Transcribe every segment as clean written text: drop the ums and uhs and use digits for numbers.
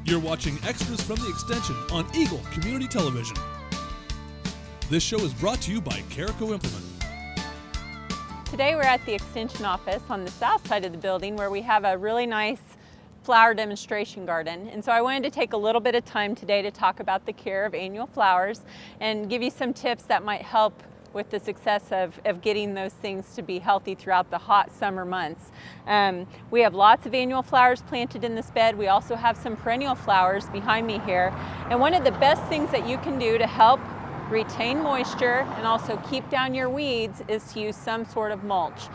You're watching extras from the extension on Eagle Community Television. This show is brought to you by Carico Implement. Today we're at the extension office on the south side of the building where we have a really nice flower demonstration garden. And so I wanted to take a little bit of time today to talk about the care of annual flowers and give you some tips that might help with the success of getting those things to be healthy throughout the hot summer months. We have lots of annual flowers planted in this bed. We also have some perennial flowers behind me here. And one of the best things that you can do to help retain moisture and also keep down your weeds is to use some sort of mulch.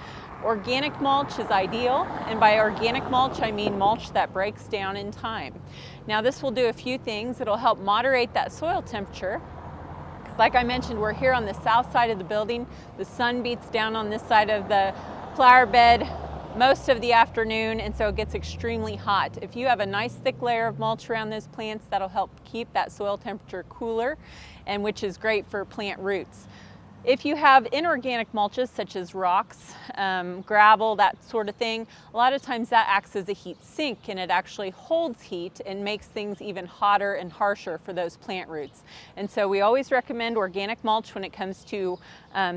Organic mulch is ideal, and by organic mulch I mean mulch that breaks down in time. Now this will do a few things. It'll help moderate that soil temperature. Like I mentioned, we're here on the south side of the building. The sun beats down on this side of the flower bed most of the afternoon, and so it gets extremely hot. If you have a nice thick layer of mulch around those plants, that'll help keep that soil temperature cooler, and which is great for plant roots. If you have inorganic mulches such as rocks, gravel, that sort of thing, a lot of times that acts as a heat sink and it actually holds heat and makes things even hotter and harsher for those plant roots. And so we always recommend organic mulch when it comes to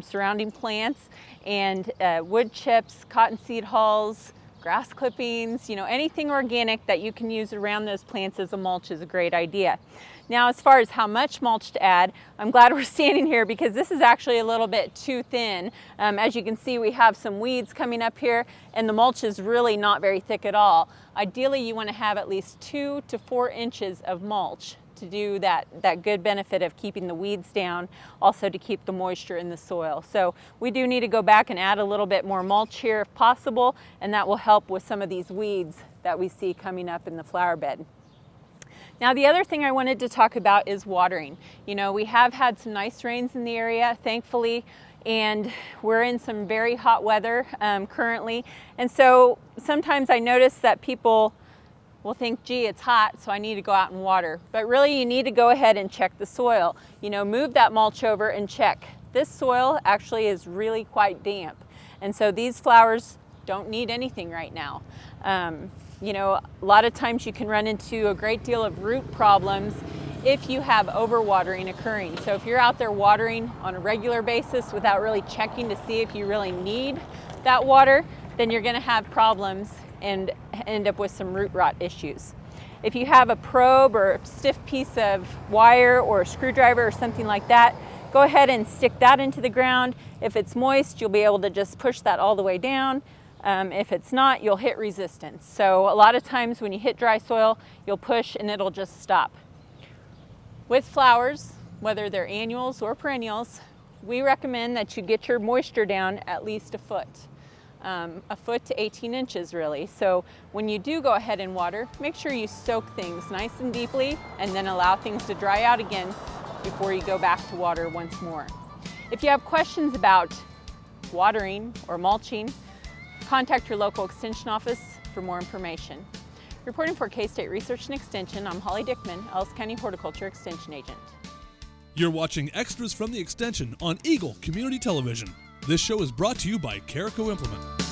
surrounding plants, and wood chips, cottonseed hulls, grass clippings, anything organic that you can use around those plants as a mulch is a great idea. Now, as far as how much mulch to add, I'm glad we're standing here because this is actually a little bit too thin. As you can see, we have some weeds coming up here and the mulch is really not very thick at all. Ideally, you want to have at least 2 to 4 inches of mulch to do that good benefit of keeping the weeds down, also to keep the moisture in the soil. So we do need to go back and add a little bit more mulch here if possible, and that will help with some of these weeds that we see coming up in the flower bed. Now the other thing I wanted to talk about is watering. We have had some nice rains in the area, thankfully, and we're in some very hot weather currently. And so sometimes I notice that people will think, gee, it's hot, so I need to go out and water. But really you need to go ahead and check the soil. Move that mulch over and check. This soil actually is really quite damp. And so these flowers don't need anything right now. A lot of times you can run into a great deal of root problems if you have overwatering occurring. So if you're out there watering on a regular basis without really checking to see if you really need that water, then you're going to have problems and end up with some root rot issues. If you have a probe or a stiff piece of wire or a screwdriver or something like that, go ahead and stick that into the ground. If it's moist, you'll be able to just push that all the way down. If it's not, you'll hit resistance. So a lot of times when you hit dry soil, you'll push and it'll just stop. With flowers, whether they're annuals or perennials, we recommend that you get your moisture down at least a foot to 18 inches really. So when you do go ahead and water, make sure you soak things nice and deeply and then allow things to dry out again before you go back to water once more. If you have questions about watering or mulching, contact your local extension office for more information. Reporting for K-State Research and Extension, I'm Holly Dickman, Ellis County Horticulture Extension Agent. You're watching extras from the extension on Eagle Community Television. This show is brought to you by Carico Implement.